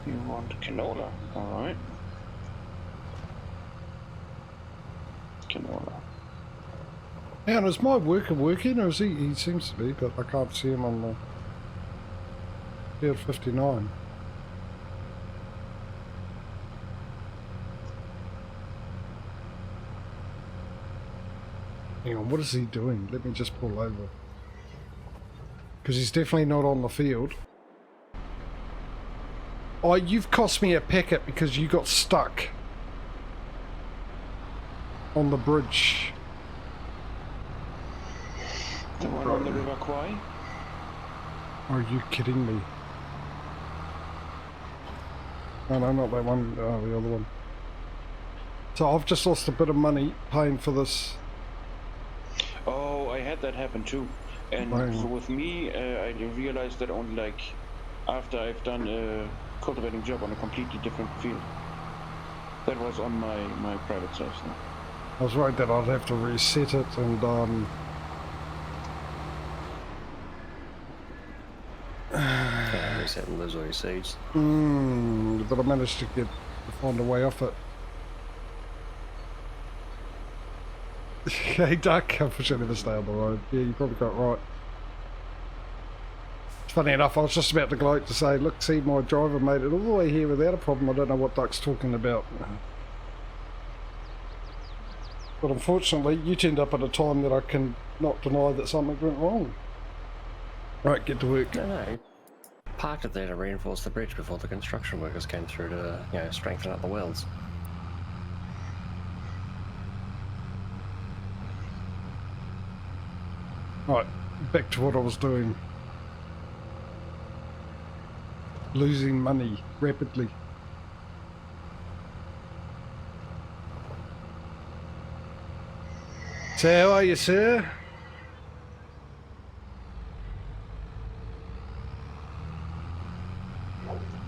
You want canola, alright. Canola. Yeah, and is my worker working, or is he? He seems to be, but I can't see him on the field 59. Hang on, what is he doing? Let me just pull over. Because he's definitely not on the field. Oh, you've cost me a packet because you got stuck on the bridge. The one on the River Kwai? Are you kidding me? No, no, not that one. Oh, the other one. So I've just lost a bit of money paying for this. Oh, I had that happen too. And so with me, I realized that only like after I've done a cultivating job on a completely different field. That was on my private save. So. I was worried that I'd have to reset it and reset and lose all your seeds. but I managed to find a way off it. Hey Duck, I should never stay on the road. Yeah, you probably got it right. It's funny enough, I was just about to gloat to say, look, see, my driver made it all the way here without a problem. I don't know what Duck's talking about. But unfortunately, you turned up at a time that I can not deny that something went wrong. Right, get to work. No. Parked it there to reinforce the bridge before the construction workers came through to, you know, strengthen up the welds. Right, back to what I was doing. Losing money rapidly. So how are you, sir?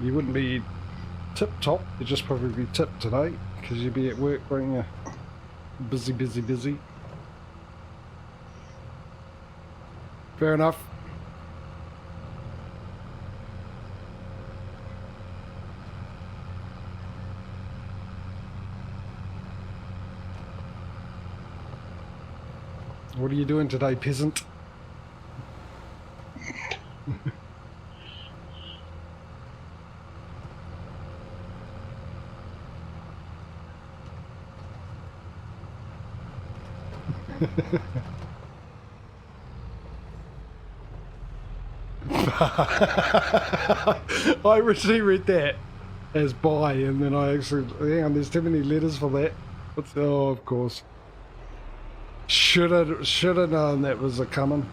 You wouldn't be tip-top, you'd just probably be tipped today, because you'd be at work, wouldn't you? Busy, busy, busy. Fair enough. What are you doing today, peasant? I originally read that as buy, and then I actually, hang on, there's too many letters for that. Oh, of course. Should have known that was a coming.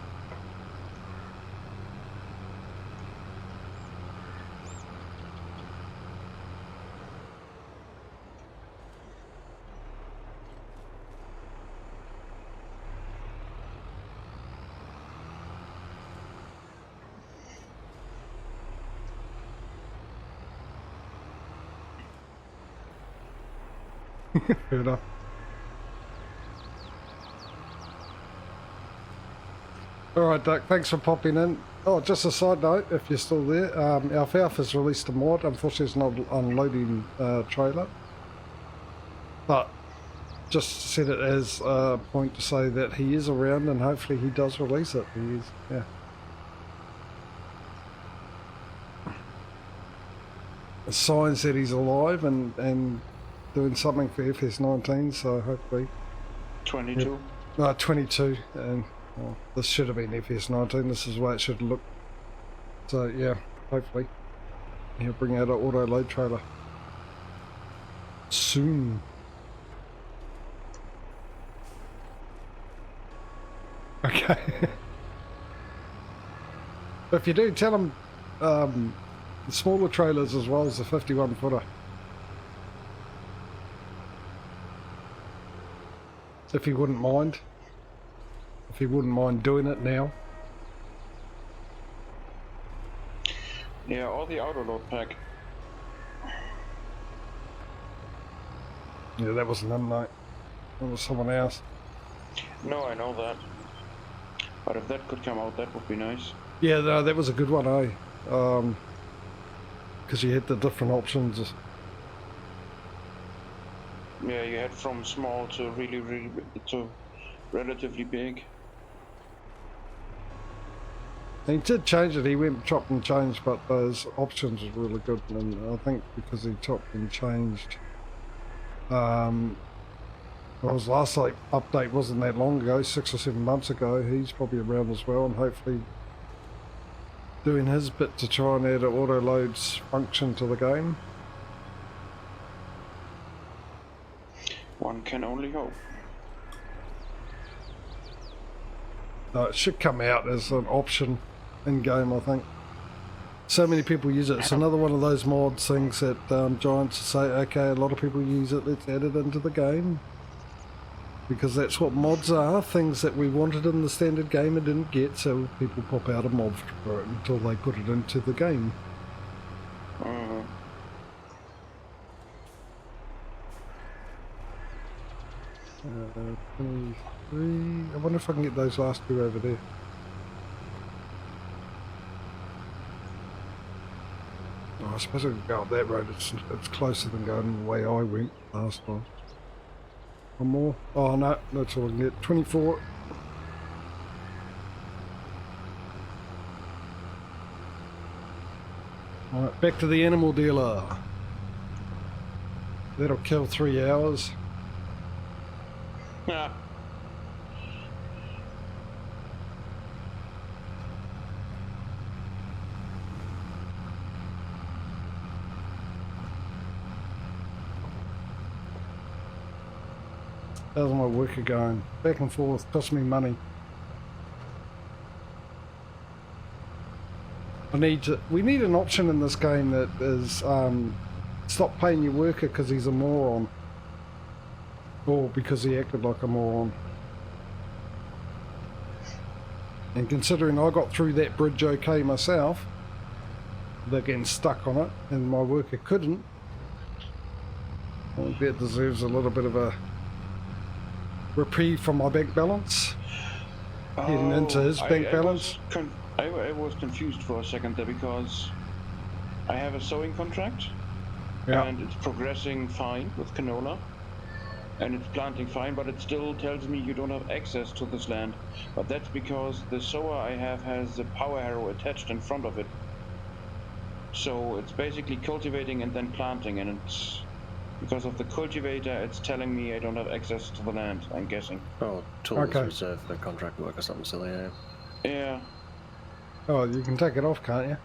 Fair enough. Alright Duck, thanks for popping in. Oh, just a side note, if you're still there, Alfalfa's released a mod. Unfortunately it's not unloading trailer. But just set it as a point to say that he is around and hopefully he does release it. He is, yeah. A sign said he's alive and doing something for FS19, so hopefully. 22? No, 22, and well, this should have been FS19, this is the way it should look. So yeah, hopefully he'll bring out an auto load trailer soon. Okay. If you do, tell him the smaller trailers as well as the 51 footer. If he wouldn't mind. If he wouldn't mind doing it now. Yeah, or the auto load pack. Yeah, that wasn't him, mate. That was someone else. No, I know that. But if that could come out, that would be nice. Yeah, no, that was a good one, eh? because you had the different options. Yeah, you had from small to really to relatively big. He did change it. He went chopped and changed, but those options was really good. And I think because he chopped and changed, his last update wasn't that long ago, 6 or 7 months ago. He's probably around as well, and hopefully doing his bit to try and add an auto loads function to the game. One can only hope. It should come out as an option in game, I think. So many people use it. It's another one of those mods things that Giants say, okay, a lot of people use it, let's add it into the game. Because that's what mods are, things that we wanted in the standard game and didn't get, so people pop out a mod for it until they put it into the game. 23. I wonder if I can get those last two over there. Oh, I suppose I can go up that road. It's closer than going the way I went last time. One more. Oh no, that's all I can get. 24. Alright, back to the animal dealer. That'll kill 3 hours. Yeah. How's my worker going? Back and forth, cost me money. We need an option in this game that is stop paying your worker because he's a moron. Or because he acted like a moron. And considering I got through that bridge okay myself, they're getting stuck on it, and my worker couldn't. I think that deserves a little bit of a reprieve from my bank balance. Heading into his bank balance. I was confused for a second there because I have a sowing contract, and it's progressing fine with canola, and it's planting fine, but it still tells me you don't have access to this land. But that's because the sower I have has a power harrow attached in front of it. So it's basically cultivating and then planting, and it's because of the cultivator, it's telling me I don't have access to the land, I'm guessing. Oh, tools reserved for contract work or something silly, yeah. Yeah. Oh, you can take it off, can't you?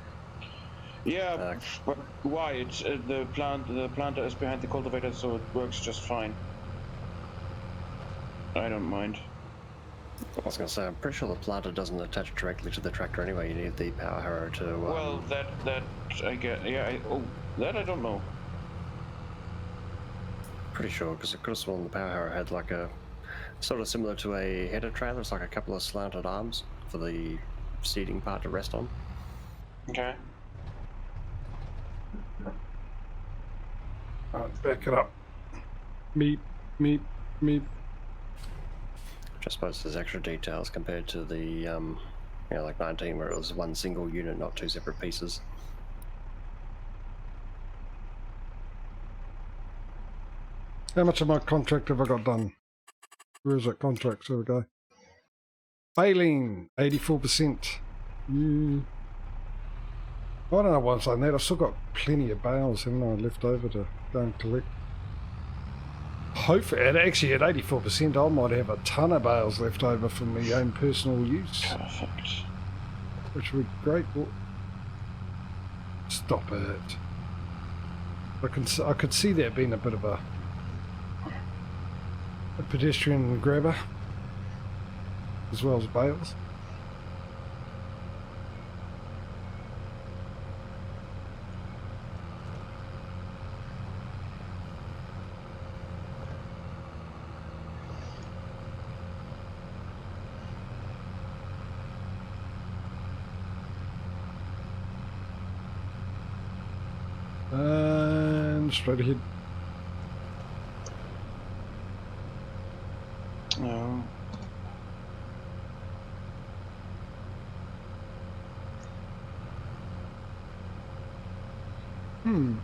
Yeah, but why? It's the planter is behind the cultivator, so it works just fine. I don't mind. I was going to say, I'm pretty sure the planter doesn't attach directly to the tractor anyway. You need the power harrow to... Well, that I get... Yeah, that I don't know. Pretty sure, because I could have sworn the power harrow had like a... Sort of similar to a header trailer. It's like a couple of slanted arms for the seating part to rest on. Okay. Alright, back it up. Meep, meep, meep. Which I suppose there's extra details compared to the, you know, like 19 where it was one single unit, not two separate pieces. How much of my contract have I got done? Where is that contract? There we go. Failing, 84%. I don't know why I'm saying that. I've still got plenty of bales, haven't I, left over to go and collect. Hopefully, actually at 84%, I might have a ton of bales left over for my own personal use. Perfect. Which would be great. Stop it. I could see that being a bit of a pedestrian grabber, as well as bales. And straight ahead. No. Hmm.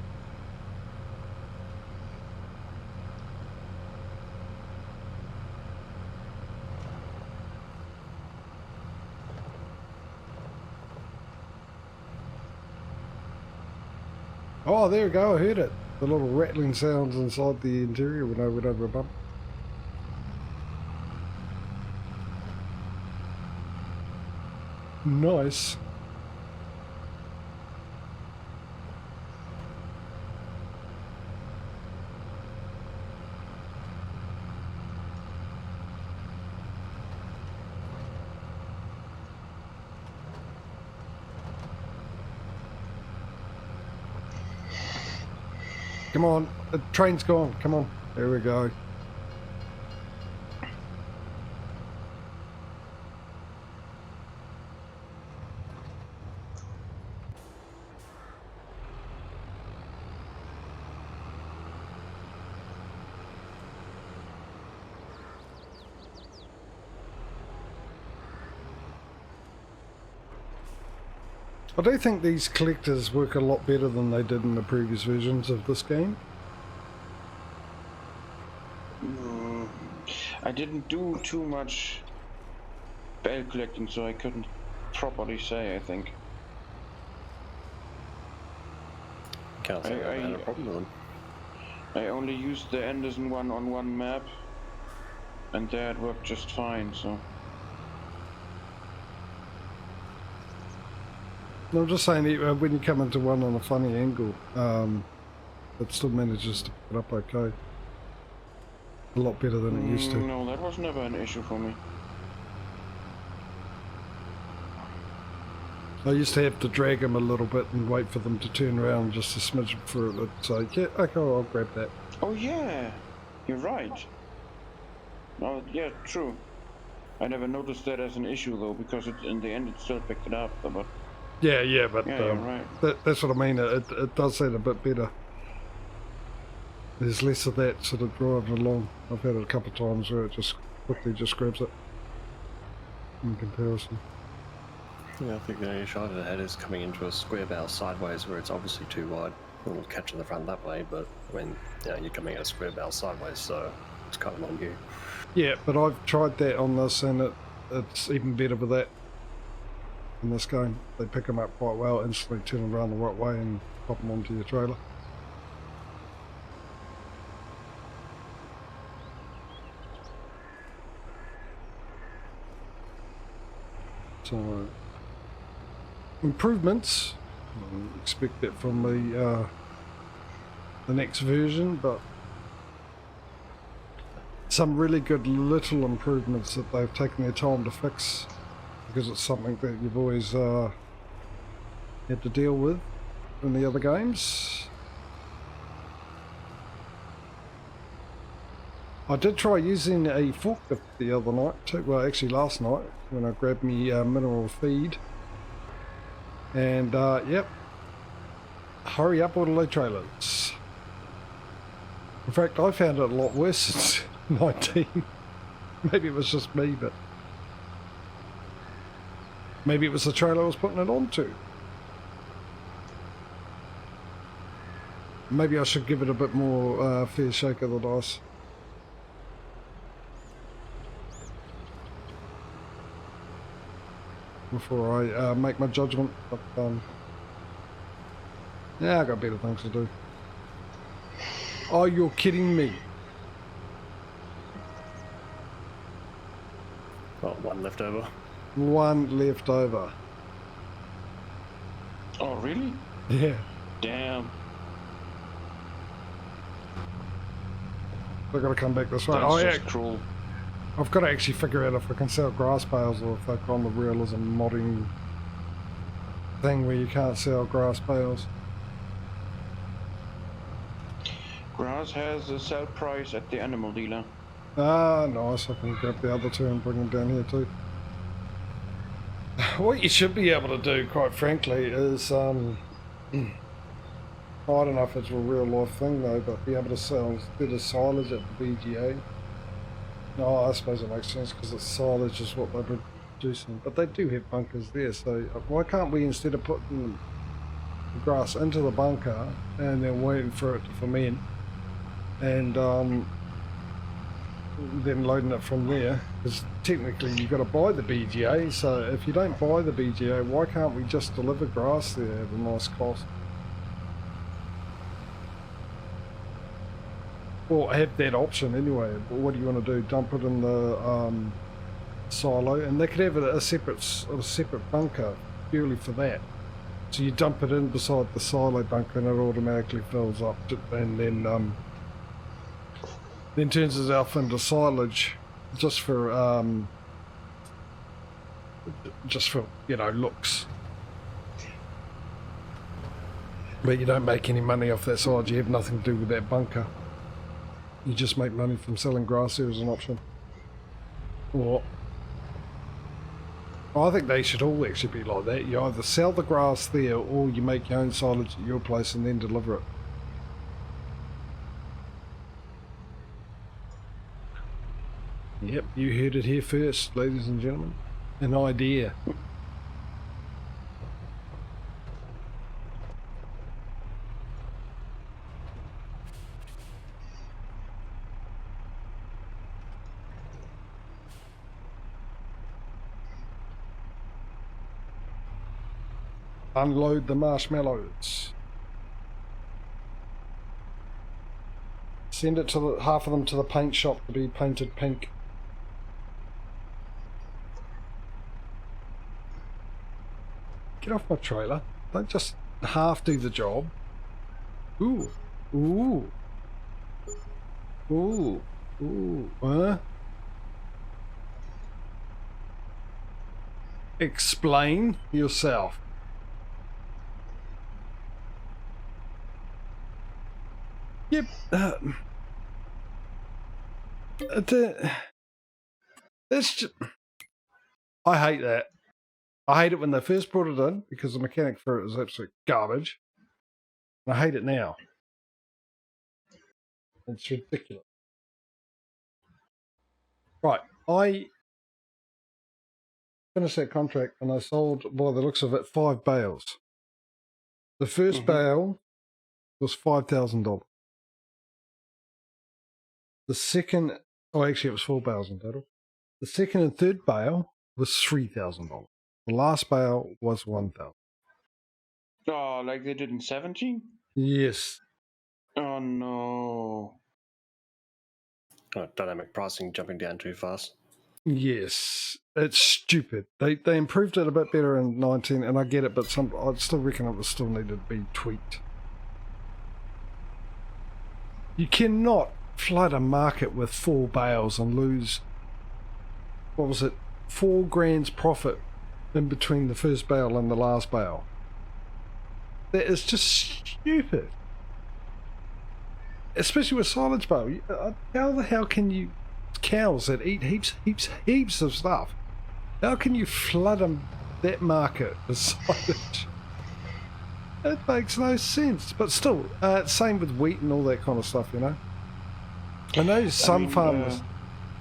Oh, there we go. I heard it. The little rattling sounds inside the interior when I went over a bump. Nice. Come on, the train's gone. Come on. There we go. I do think these collectors work a lot better than they did in the previous versions of this game. I didn't do too much bell collecting, so I couldn't properly say, I think. Can't say I had a problem with them. I only used the Anderson one on one map, and that worked just fine, so... No, I'm just saying, when you come into one on a funny angle, it still manages to pick it up okay. A lot better than it used to. No, that was never an issue for me. I used to have to drag them a little bit and wait for them to turn around just a smidge for it to say, yeah, okay, I'll grab that. Oh yeah, you're right. Oh yeah, true. I never noticed that as an issue though, because in the end it still picked it up, but... Yeah, but yeah, you're right. That's what I mean. It does sound a bit better. There's less of that sort of driving along. I've had it a couple of times where it just quickly just grabs it in comparison. Yeah, I think the only issue I've ever had is coming into a square bow sideways where it's obviously too wide. It'll catch in the front that way, but when you're coming at a square bow sideways, so it's kind of on you. Yeah, but I've tried that on this and it's even better with that. In this game, they pick them up quite well, instantly turn them around the right way and pop them onto your trailer. So, improvements, I expect that from the next version, but some really good little improvements that they've taken their time to fix. Because it's something that you've always had to deal with in the other games. I did try using a forklift the other night too, well actually last night, when I grabbed me mineral feed. And yep, hurry up auto load trailers. In fact, I found it a lot worse since 19. Maybe it was just me, but... maybe it was the trailer I was putting it onto. Maybe I should give it a bit more fair shake of the dice. Before I make my judgment. But, yeah, I got better things to do. Oh, you're kidding me. Well, one left over. One left over. Oh, really? Yeah. Damn. I've got to come back this way. That's just cruel. I've got to actually figure out if I can sell grass bales or if they've gone the realism modding thing where you can't sell grass bales. Grass has a sell price at the animal dealer. Ah, nice. I can grab the other two and bring them down here too. What you should be able to do, quite frankly, is I don't know if it's a real life thing though, but be able to sell instead of silage at the BGA. No, I suppose it makes sense because the silage is what they're producing. But they do have bunkers there, so why can't we, instead of putting the grass into the bunker and then waiting for it to ferment, and then loading it from there. Because technically you've got to buy the BGA, so if you don't buy the BGA, why can't we just deliver grass there at a nice cost? Or have that option anyway. What do you want to do? Dump it in the silo, and they could have a separate bunker purely for that. So you dump it in beside the silo bunker and it automatically fills up, and then turns itself into silage just for you know, looks. But you don't make any money off that silage. You have nothing to do with that bunker. You just make money from selling grass there as an option. Or I think they should all actually be like that. You either sell the grass there or you make your own silage at your place and then deliver it. Yep, you heard it here first, ladies and gentlemen. An idea. Unload the marshmallows. Send it to half of them to the paint shop to be painted pink. Get off my trailer. Don't just half do the job. Ooh. Ooh. Ooh. Ooh. Huh? Explain yourself. Yep. It's just, I hate that. I hate it when they first brought it in because the mechanic for it was absolute garbage. And I hate it now. It's ridiculous. Right, I finished that contract and I sold, by the looks of it, 5 bales. The first bale was $5,000. The second, oh actually it was 4 bales in total. The second and third bale was $3,000. The last bale was $1,000. Oh, like they did in 17? Yes. Oh no. Dynamic pricing jumping down too fast. Yes. It's stupid. They improved it a bit better in 19, and I get it, but I still reckon it was still needed to be tweaked. You cannot flood a market with 4 bales and lose, what was it, $4,000 profit in between the first bale and the last bale. That is just stupid. Especially with silage bale. How the hell can you, cows that eat heaps of stuff, how can you flood that market with silage? It makes no sense. But still, same with wheat and all that kind of stuff, you know. I know some farmers.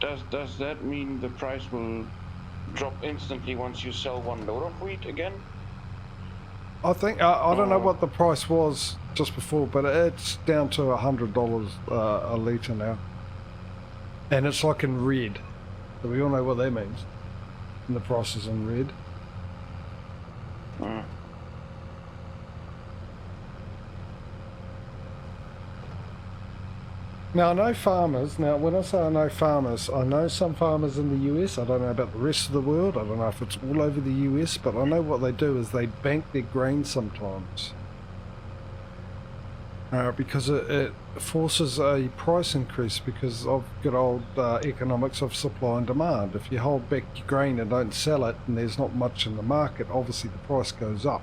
Does that mean the price will drop instantly once you sell 1 load of wheat again? I think I don't know what the price was just before, but it's down to $100 a litre now, and it's like in red. So we all know what that means. And the price is in red. Now I know farmers, when I say I know farmers, I know some farmers in the US, I don't know about the rest of the world, I don't know if it's all over the US, but I know what they do is they bank their grain sometimes. Because it forces a price increase because of good old economics of supply and demand. If you hold back your grain and don't sell it and there's not much in the market, obviously the price goes up.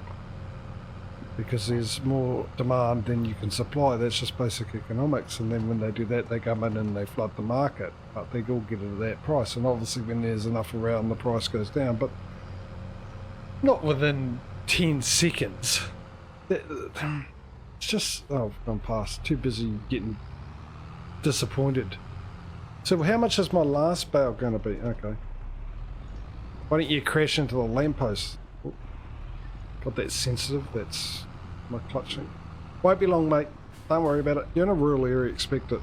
Because there's more demand than you can supply. That's just basic economics. And then when they do that, they come in and they flood the market. But they all get it at that price. And obviously when there's enough around, the price goes down. But not within 10 seconds. It's just, oh, I've gone past. Too busy getting disappointed. So how much is my last bale going to be? Okay. Why don't you crash into the lamppost? Got that sensitive? That's my clutching. Won't be long, mate. Don't worry about it. You're in a rural area, expect it.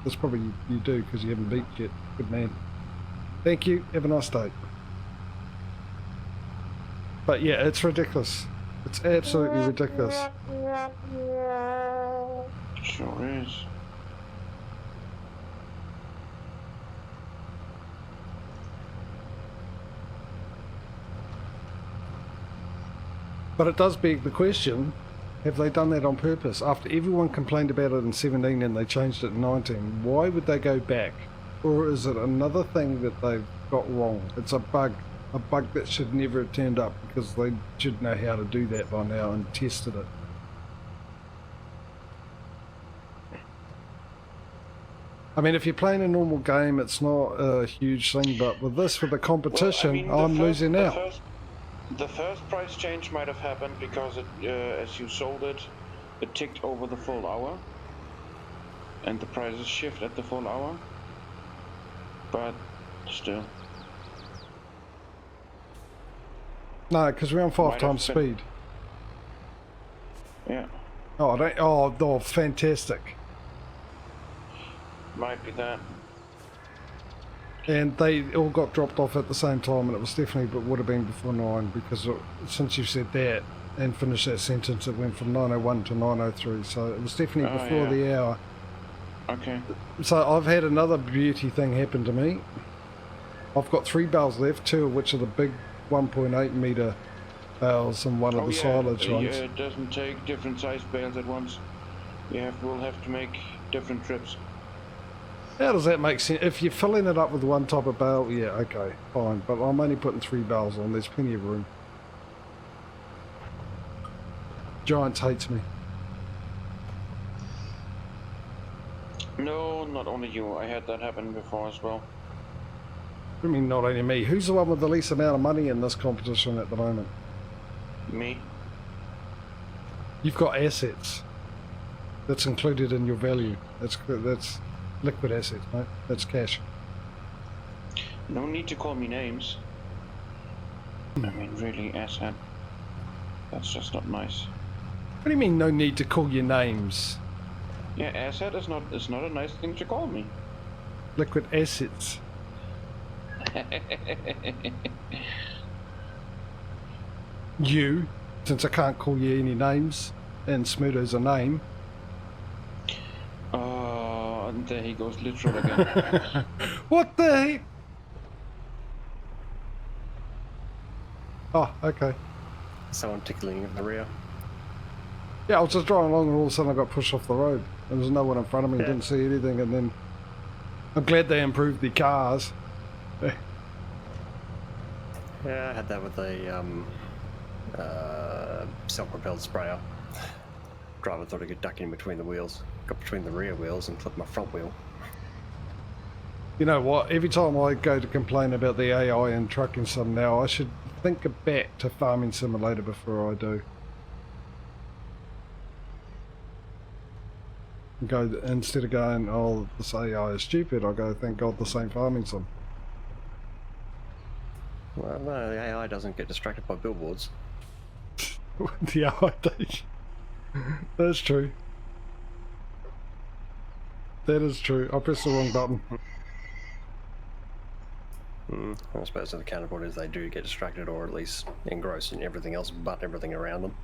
That's probably you do because you haven't beeped yet. Good man. Thank you. Have a nice day. But yeah, it's ridiculous. It's absolutely ridiculous. Sure is. But it does beg the question, have they done that on purpose? After everyone complained about it in 17 and they changed it in 19, why would they go back? Or is it another thing that they've got wrong? It's a bug that should never have turned up because they should know how to do that by now and tested it. I mean, if you're playing a normal game, it's not a huge thing, but with this, with the competition, well, I mean, I'm losing out. The first price change might have happened because it, as you sold it, it ticked over the full hour, and the prices shift at the full hour. But still. No, because we're on 5 times speed. Yeah. Oh, fantastic. Might be that. And they all got dropped off at the same time, and it was definitely, but would have been before 9, because since you said that and finished that sentence, it went from 9:01 to 9:03, so it was definitely before the hour. Okay. So I've had another beauty thing happen to me. I've got 3 bales left, 2 of which are the big 1.8 metre bales and one of the silage ones. Yeah, it doesn't take different size bales at once. We'll have to make different trips. How does that make sense? If you're filling it up with one type of bale, yeah, okay, fine. But I'm only putting 3 bales on. There's plenty of room. Giants hates me. No, not only you. I had that happen before as well. I mean, not only me. Who's the one with the least amount of money in this competition at the moment? Me. You've got assets. That's included in your value. That's liquid assets, mate. That's cash. No need to call me names. I mean, really, asshat. That's just not nice. What do you mean, no need to call your names? Yeah, asshat is not a nice thing to call me. Liquid assets. You, since I can't call you any names, and Smudo's a name. And there he goes literal again. What the heck? Oh, okay. Someone tickling in the rear. Yeah, I was just driving along and all of a sudden I got pushed off the road. There was no one in front of me, didn't see anything, and then I'm glad they improved the cars. Yeah, I had that with a self-propelled sprayer. Driver thought he could duck in between the wheels. Got between the rear wheels and clipped my front wheel. You know what? Every time I go to complain about the AI and trucking sim now, I should think back to Farming Simulator before I do. Go instead of going, oh, this AI is stupid, I go, thank God the same Farming Sim. Well, no, the AI doesn't get distracted by billboards. The AI does. That's true. That is true. I pressed the wrong button. I suppose the counterpoint is they do get distracted, or at least engrossed in everything else but everything around them.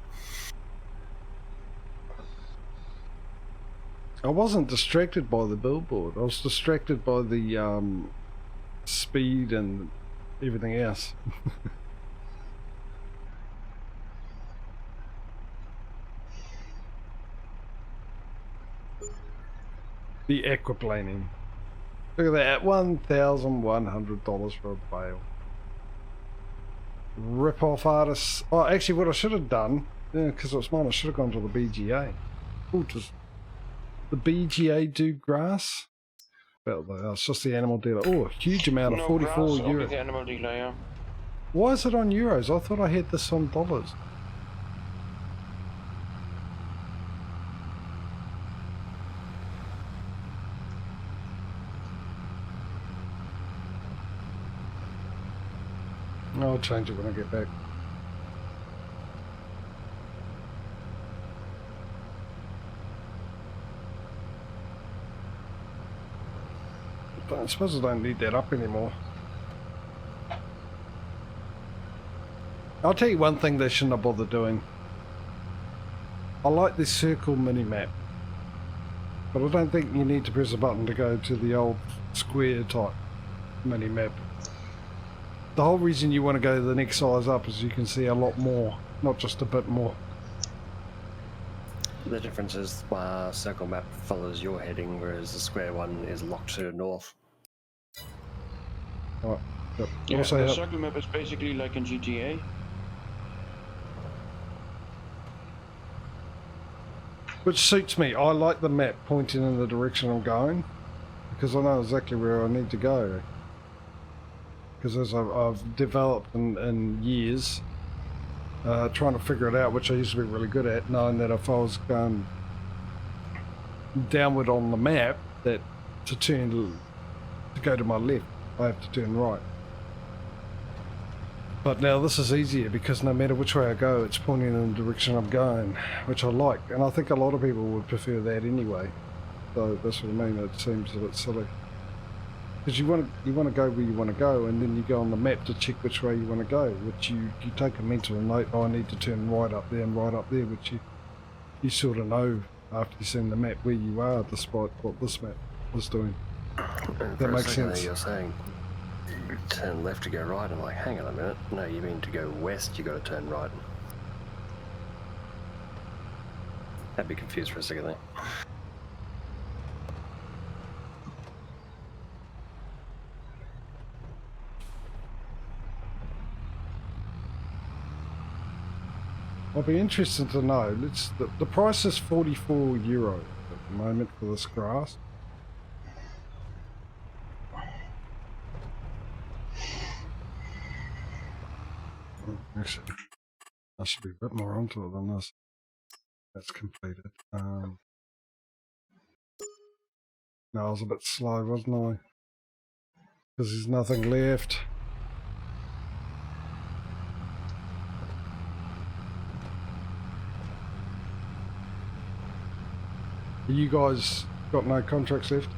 I wasn't distracted by the billboard. I was distracted by the speed and everything else. The aquaplaning. Look at that, $1,100 for a bale. Rip-off artists. Oh, actually, what I should have done, because it was mine, I should have gone to the BGA. Oh, does the BGA do grass? Well, it's just the animal dealer. Oh, a huge amount of 44 grass, euros. only the animal dealer, yeah. Why is it on euros? I thought I had this on dollars. I'll change it when I get back. I suppose I don't need that up anymore. I'll tell you one thing they shouldn't have bothered doing. I like this circle mini-map, but I don't think you need to press a button to go to the old square type mini-map. The whole reason you want to go to the next size up is you can see a lot more, not just a bit more. The difference is circle map follows your heading, whereas the square one is locked to north. Right. Yep. Yeah, Also the circle map is basically like in GTA. Which suits me. I like the map pointing in the direction I'm going, because I know exactly where I need to go. Because as I've developed in years, trying to figure it out, which I used to be really good at, knowing that if I was going downward on the map, that to go to my left, I have to turn right. But now this is easier because no matter which way I go, it's pointing in the direction I'm going, which I like. And I think a lot of people would prefer that anyway. So that's what I mean, it seems a bit silly. Because you want to go where you want to go, and then you go on the map to check which way you want to go, which you take a mental note, oh, I need to turn right up there and right up there, which you sort of know after you've seen the map where you are, despite what this map was doing. That makes sense. You're saying turn left to go right. I'm like, hang on a minute. No, you mean to go west, you got to turn right. I'd be confused for a second there. I'll be interested to know. The price is €44 at the moment for this grass. Actually, I should be a bit more onto it than this. That's completed. No, I was a bit slow, wasn't I? Because there's nothing left. You guys got no contracts left?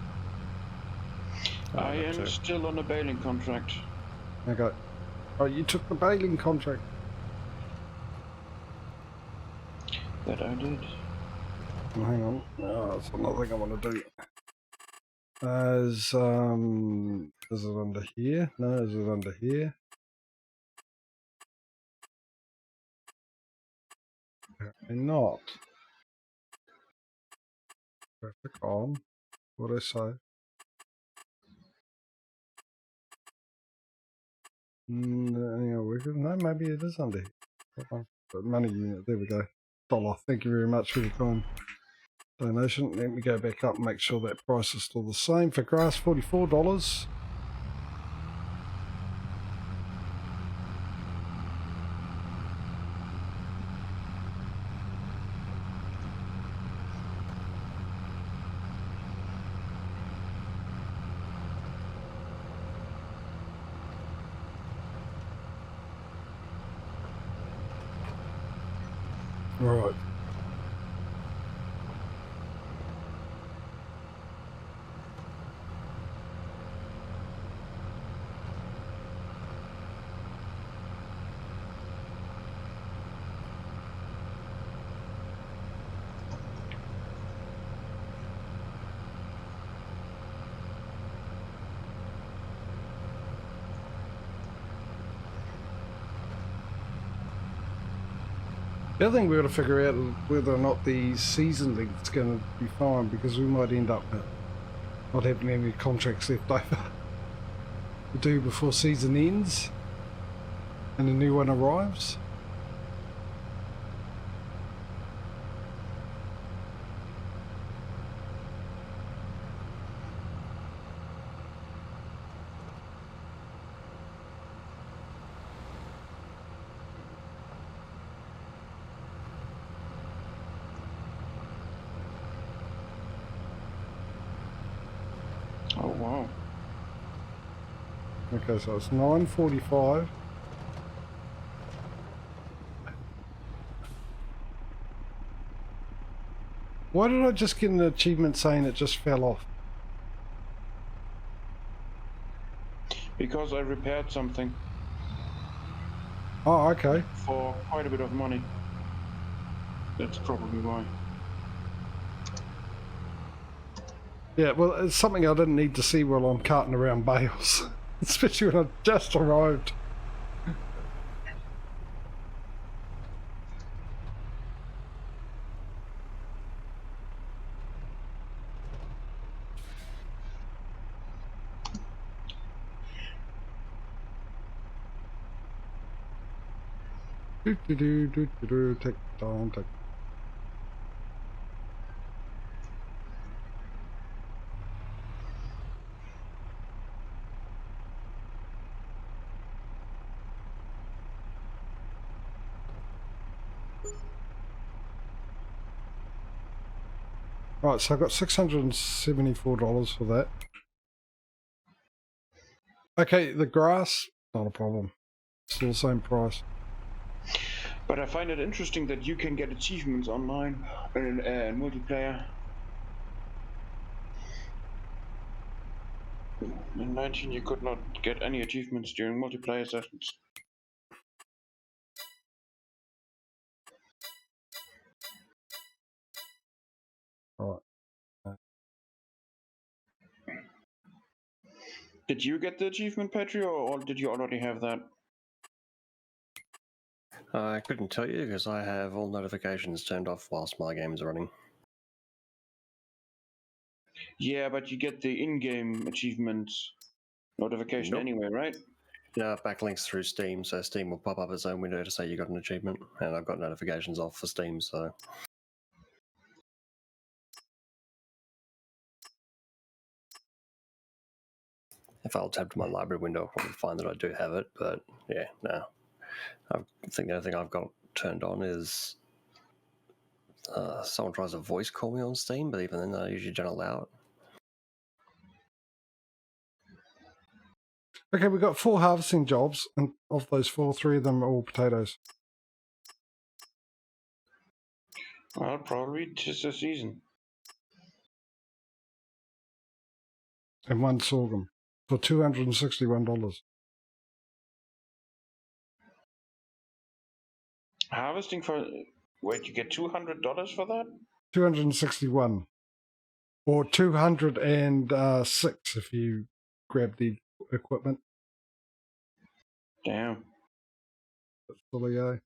I am still on a baling contract. Okay. Oh, you took the baling contract. That I did. Oh, hang on. Oh, that's another thing I want to do. Is it under here? No, is it under here? Apparently not. Traffic on. What do I say? No, maybe it is under here. Money unit, there we go. $1. Thank you very much for your time. Donation. Let me go back up and make sure that price is still the same. For grass, $44. Right. The other thing we've got to figure out is whether or not the season length is going to be fine, because we might end up not having any contracts left over to do before season ends and a new one arrives. Oh wow. Okay, so it's 9:45. Why did I just get an achievement saying it just fell off? because I repaired something. Oh, okay. For quite a bit of money. That's probably why. Yeah, well, it's something I didn't need to see while I'm carting around bales, especially when I just arrived. Take time, take. Right, so I got $674 for that. Okay, the grass, not a problem. Still the same price. But I find it interesting that you can get achievements online in multiplayer. In 19 you could not get any achievements during multiplayer sessions. All right. Did you get the achievement, Patrio, or did you already have that? I couldn't tell you because I have all notifications turned off whilst my game is running. Yeah, but you get the in-game achievements notification anyway, right? Yeah, backlinks through Steam, so Steam will pop up its own window to say you got an achievement, and I've got notifications off for Steam, so... If I'll tab to my library window, I'll probably find that I do have it, but yeah, no. I think the only thing I've got turned on is someone tries to voice call me on Steam, but even then I usually don't allow it. Okay, we've got 4 harvesting jobs, and of those 4, 3 of them are all potatoes. Well, probably just a season. And 1 sorghum for $261. Harvesting for... Wait, you get $200 for that? 261. Or 206 if you grab the equipment. Damn. That's fully A.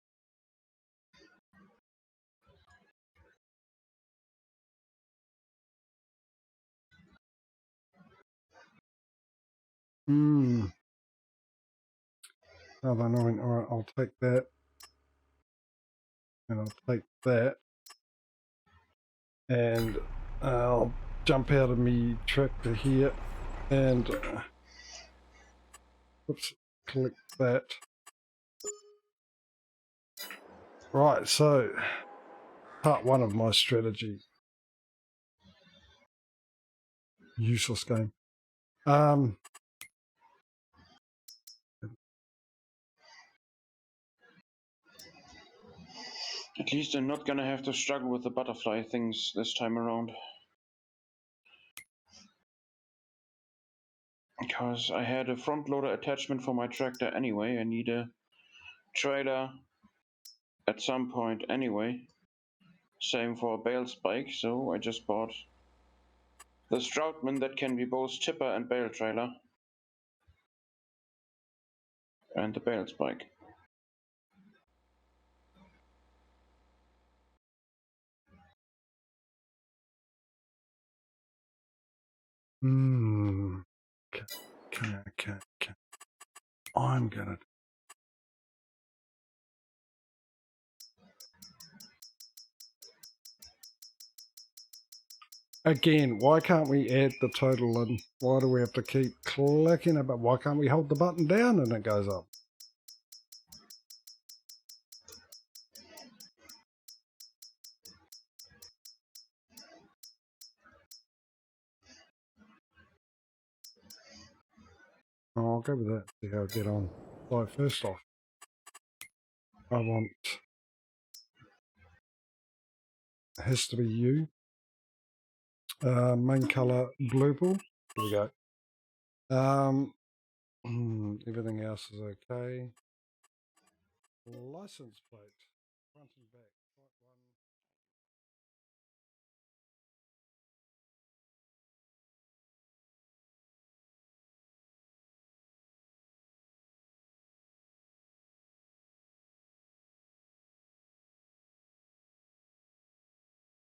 Oh, annoying. All right, I'll take that. And I'll take that. And I'll jump out of me tractor here and oops, click that. Right, so part 1 of my strategy. Useless game. At least I'm not gonna have to struggle with the butterfly things this time around. Because I had a front loader attachment for my tractor anyway. I need a trailer at some point anyway. Same for a bale spike, so I just bought the Stroutman that can be both tipper and bale trailer. And the bale spike. Okay. I'm gonna. Again, why can't we add the total in? Why do we have to keep clicking it? But why can't we hold the button down and it goes up? Oh, I'll go with that, see how I get on. So first off, I want, it has to be you. Main color blue ball. Here we go. Everything else is okay. License plate, front and back.